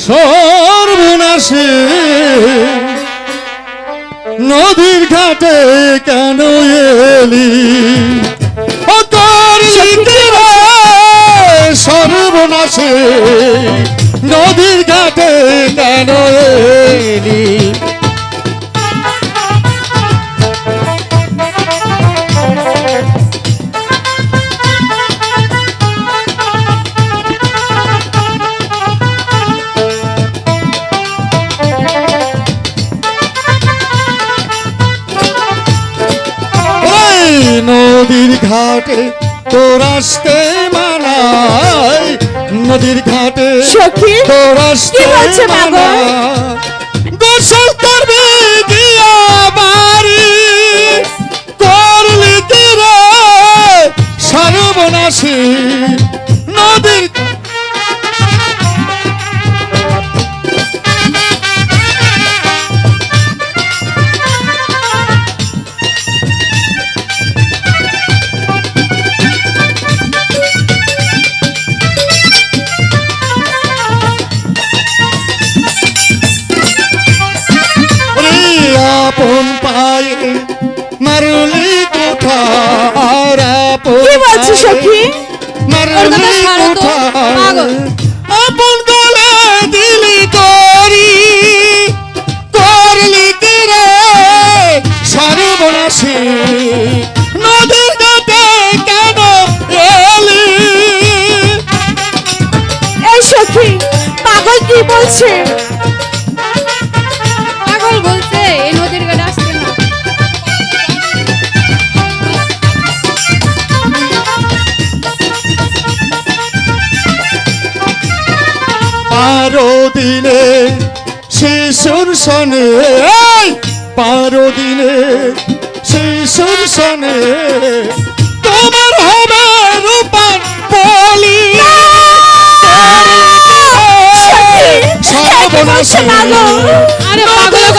সর্বনাশে নদীর ঘাটে কেন এলি ও করলি রে সর্বনাশে নদীর ঘাটে কেন এলি নদীর ঘাটে তোর আসতে মানায় নদীর ঘাটে তোর আসতে মানায় গোসল করবি দিয়া বাড়ি করলি তীরে সর্বনাশী নদীর আপন পায়ে মারলি কোথার কি বলছিস সখী মারলি কোথার আপন গলে দিলি তোরি করলি তীরে সর্বনাশী নদীর ঘাটে কেন এলি এই সখী পাগল কি বলছে বলছে এই নদীর ঘাটে আসতে না পারো দিনে শিশুর সনে পারো দিনে শিশুর সনে তোমার হবে রূপার পলি সর্বনাশী আরে পাগল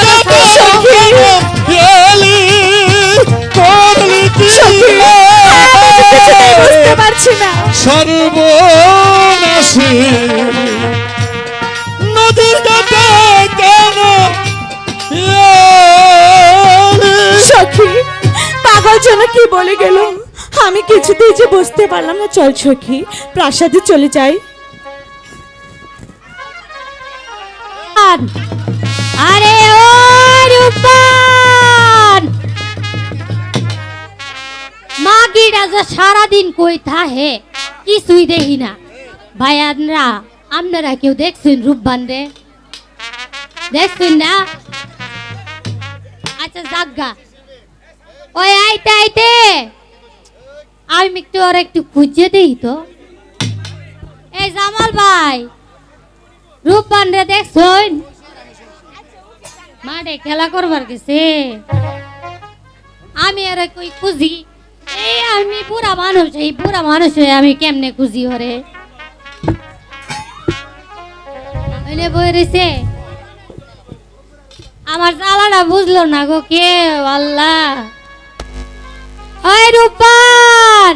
বুঝতে পারছি না সর্বনাশী নদীর ঘাটে কেন সখী পাগল যেন কি বলে গেল আমি কিছুতেই যে বুঝতে পারলাম না চল সখী প্রাসাদে চলে যাই আরে ও রূপান মাগিরা যে সারাদিন কই থাহে কিছুই দেখি না ভাইয়ানরা আপনারা কেউ দেখছেন রূপবান রে দেখছেন না আচ্ছা জাগা ওই আইতে আইতে আমি একটু আর একটু খুঁজে দেই তো এই জামাল ভাই রূপবান রে দেখছেন মাঠে খেলা করবার গেছে আমি আর কই খুঁজি এই আমি পুরা মানুষ এই পুরা মানুষ হয়ে আমি কেমনে খুঁজি ওরে এনে বই রয়েছে আমার জ্বালাটা বুঝলো না গো কে আল্লাহ ওই রূপবান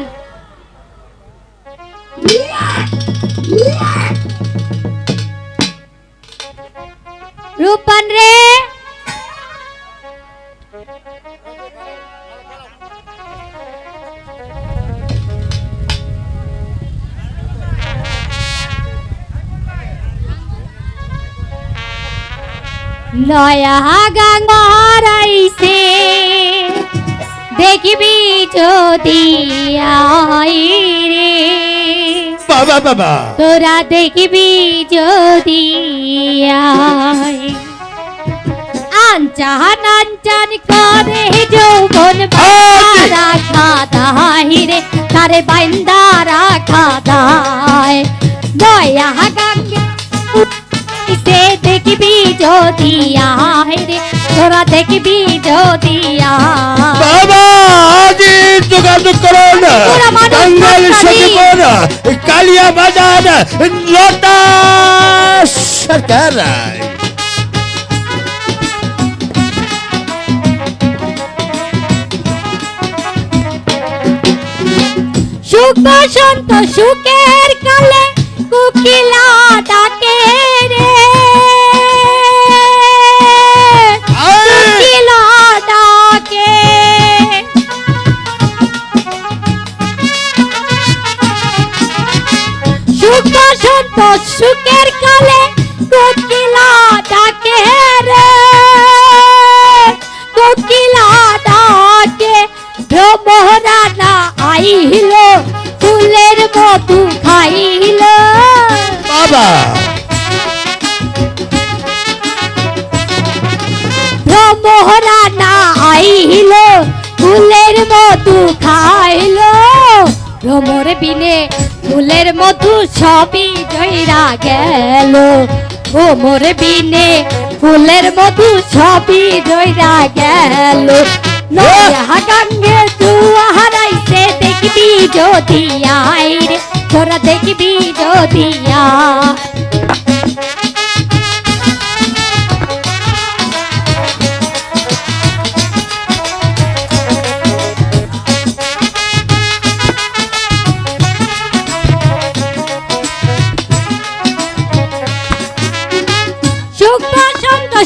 রূপবান রে নয়া গাঙ্গারাইছে দেখিবি যদি আই রে বাবা বাবা তোরা দেখিবি যদি আই আনচান আনচান করে যৌবন রাখা দাহিরে তারে বাইন্দা রাখা দায় দয়া গঙ্গা সে দেখবি যদি আয় রে তোরা দেখবি যদি বাবা আগে যোগাযোগ করো না বাঙাল সাথে করো কালিয়া বাজার লতা সরকার সুখ বসন্ত সুখের কালে কোকিলা ডাকে রে সন্তোষ সুখের কালে কোকিলা ডাকে রে, কোকিলা ডাকে ভ্রমরানা আইল, ফুলের মধু খাইল। বাবা ভ্রমরানা আইল, ফুলের মধু খাইল। ভ্রমর বিনে ফুলের মধু সবই জয়রা গেল, ভ্রমর বিনে ফুলের মধু সবই জয়রা গেল। নয়া গঙ্গে জুয়া হারাইছে দেখবি যদি আয় রে, তোরা দেখবি যদি আয়।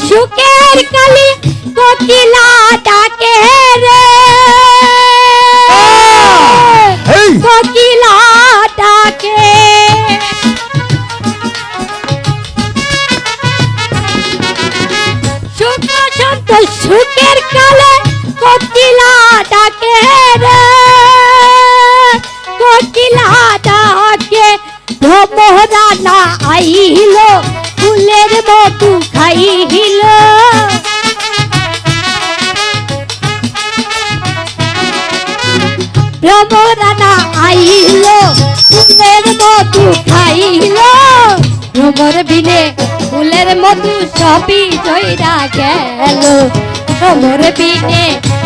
সুখের কালি কোকিলা ডাকে রে, এই! কোকিলা ডাকে। সুখ সন্তোষ সুখের কালে কোকিলা ডাকে রে, কোকিলা ডাকে। ভ্রমরানা আইল, ফুলের মধু খাইল। ভ্রমরানা আইল, ফুলের মধু খাইল। ভ্রমর বিনে ফুলের মধু সবই জয়রা গেল, ভ্রমর বিনে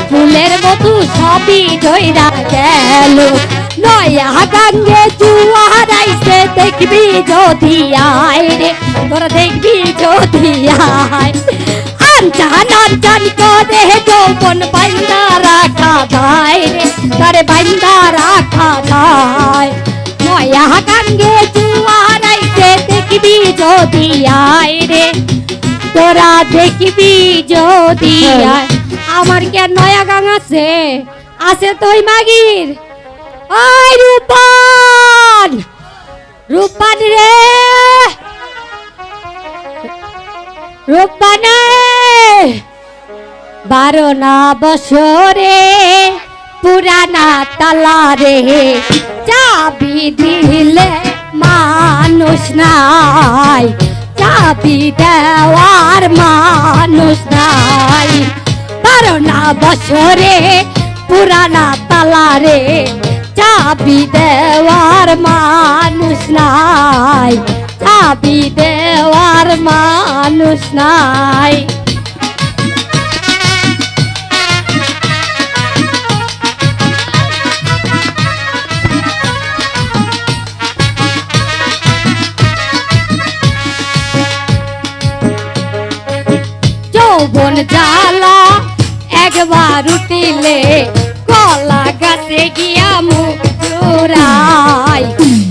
ফুলের মধু সবই জয়রা গেল। নয়া গঙ্গে জুয়া হারাইছে দেখবি যদি আয় রে, তোরা দেখবি যদি আয়। আনজান আনজান করে যৌবন বাইন্দা রাখা যায় রে, তারে বাইন্দা রাখা যায়। নয়া গঙ্গে জুয়া হারাইছে দেখবি যদি আয় রে, তোরা দেখবি যদি আয়। আমার কে নয়া গাং আছে? আছে তুই মাগির। ওই রূপান, রূপান রে, রূপান 12 না বছরে পুরানা তালা রে, চাবি দিলে মানুষ নাই, চাবি দেওয়ার মানুষ নাই। 12 না বছরে পুরানা তালা রে, চাবি দেওয়ার মানুষ নাই, চাবি দেওয়ার মানুষ নাই। যৌবন জ্বালা একবার উঠিলে কলা গাছে গিয়া মুখ জোড়াই,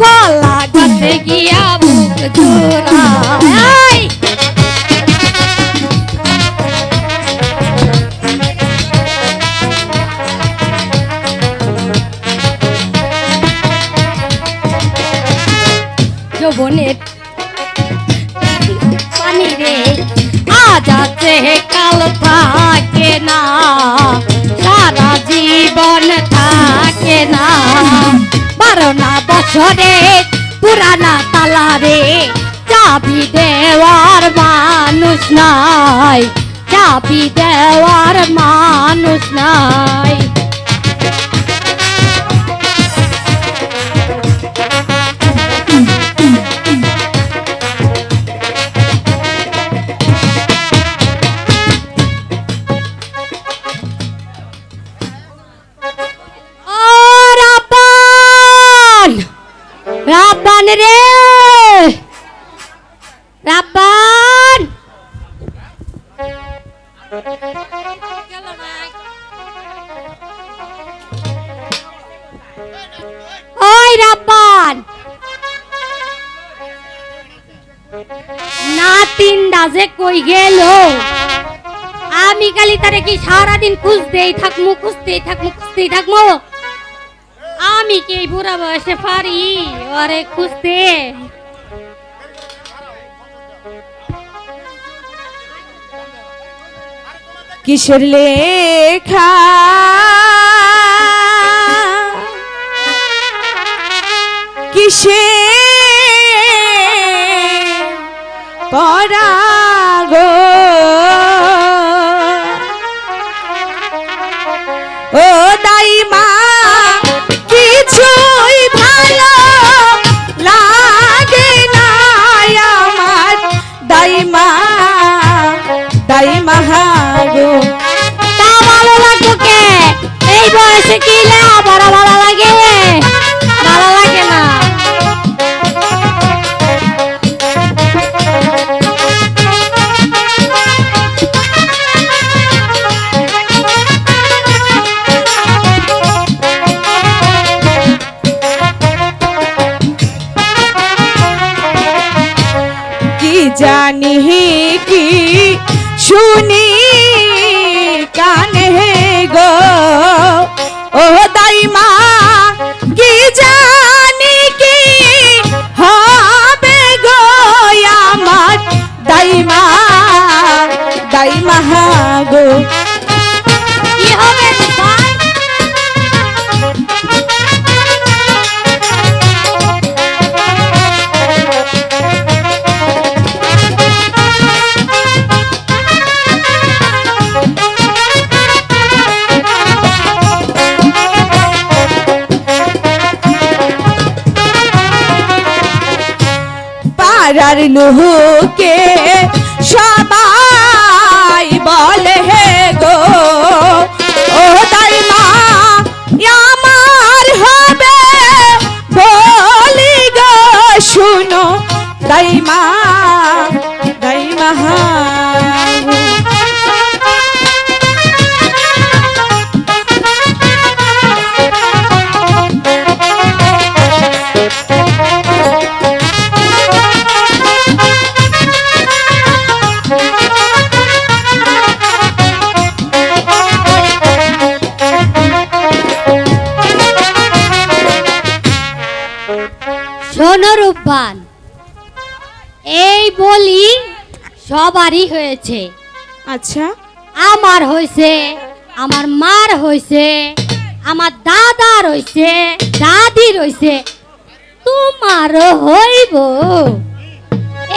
কলা গাছে গিয়া মুখ জোড়াই। যৌবনের পানি রে আজ আছে কাল থাকে না, সারা জীবন থাকে না। 12 না বছরে পুরানা তালা রে, চাবি দেওয়ার মানুষ নাই, চাবি দেওয়ার মানুষ নাই। রাব্বান রে, রাব্বান। ওই রাব্বান, নাতিনটা যে কই গেল? আমি কালি তারে কি সারাদিন খুঁজতেই থাকবো, খুঁজতেই থাকবো, খুঁজতেই থাকবো? আমি কি এই বুড়া বয়সে পারি ওরে খুঁজতে? কিসের লেখা কিসে পরাগো ও দাইমা কিছুই ভালো লাগে না আমার দাইমা দাইমা গো। তা ভালো লাগতো কে? এই বয়সে কি আবার ভালো লাগে? ভালো লাগে না। কি জানি কি শুনি কানে গো ও দাইমা কি জানি কি হবে গো আমার দাইমা দাইমা গো। কি হবে ভাই? পাড়ার লোকে সবাই বলে হে গো ও দাইমা আমার হবে বলি গো শুনো দাইমা দাইমা শোনো রূপবান, এই বলি সবারই হয়েছে। আচ্ছা আমার হয়েছে, আমার মার হয়েছে, আমার দাদার হয়েছে, দাদির হয়েছে, তোমারও হইব।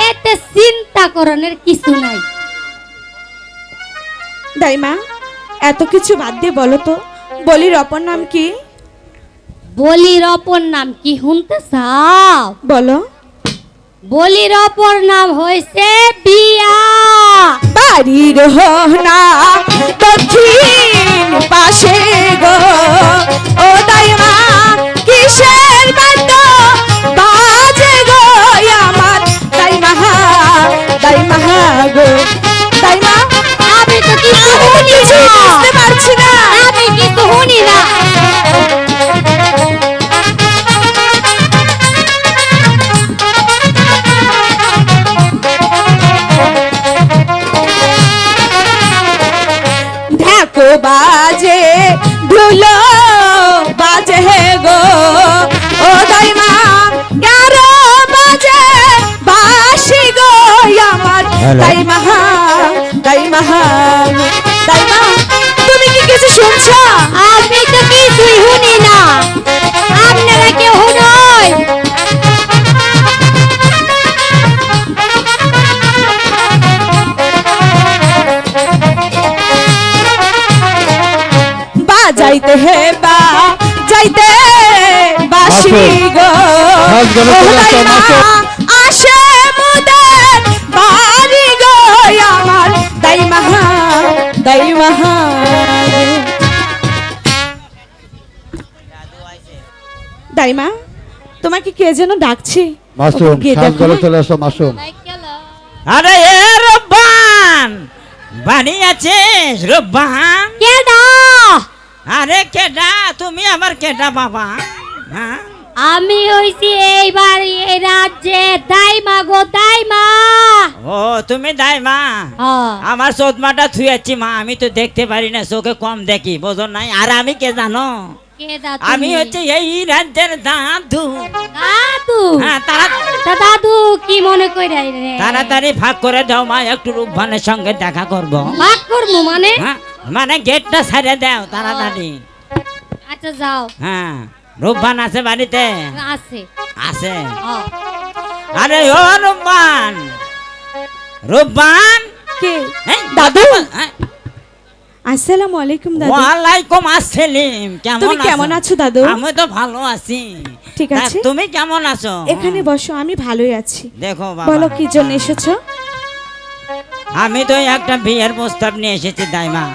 এতে চিন্তা করণের কিছু নাই। দাইমা এত কিছু বাদ দিয়ে বলো তো বলির অপর নাম কি? বলির অপর নাম কি শুনতে চাও? বলো। বলির অপর নাম হয়েছে বিয়া। বাড়ির হোনা দক্ষিণ পাশে গো ও দাইমা কিসের বাদ্য বাজে গো আমার দাইমা দাইমা গো দাইমা আমি তো কিছু আমি শুনি কিছু না। বুঝতে পারছি না। আমি কিছু শুনি না। ঢাকো বাজে ধুলো বাজে গো ও দাইমা কারো বাজে বাসি গো আমার Hello. দাইমা দাইমা দাইমা তুমি কি কিছু শুনছো? আমি তো কিছুই শুনি না। আপনারা কেউ শুনই? বাজাইতে হে বা যাইতে বাসি গো নাচ গানে ও চলে আসো, দাইমা নাচো। আসে মুদের বাড়ি গো আমার দাইমা দাইমা দাইমা তোমাকে কে যেন ডাকছে। মাসুম ওকে গিয়ে সাজ দেখো গলে না। চলে আসো মাসুম। আরে এ রব্বান বাড়ি আছিস রব্বান? কেডা? আরে কেডা তুমি? আমার কেডা বাবা? হ্যাঁ আমি হইছি এই বাড়ি এই রাজ্যে দাইমা গো দাইমা। ও তুমি দাইমা? আমার চোদমাটা থুয়েছি মা, আমি তো দেখতে পারি না, চোখে কম দেখি, বোঝো নাই। আর আমি কে জানো? কেডা আমি তুমি? হচ্ছে এই রাজ্যের দাদু। দাদু? হ্যাঁ তা দাদু কি মনে কইরা রে? তাড়াতাড়ি ভাগ করে দাও মা, একটু রূপবানের সঙ্গে দেখা করবো। ভাগ করব করবো মানে হ্যাঁ মানে গেটটা ছাড়িয়ে দাও তাড়াতাড়ি। আচ্ছা যাও। হ্যাঁ রূপবান আছে বাড়িতে? আছে। আছে। হ্যাঁ। আরে ও রূপবান, রূপবান। কে? এই, দাদু? হ্যাঁ, আসসালামু আলাইকুম দাদু। ওয়ালাইকুম আসসালাম। তুমি কেমন আছো দাদু? আমি তো ভালো আছি। ঠিক তা আছে। তুমি কেমন আছো? এখানে বসো, আমি ভালোই আছি। দেখো বাবা, বলো কি জন্য এসেছো? আমি তো একটা বিয়ের প্রস্তাব নিয়ে এসেছি দাইমা।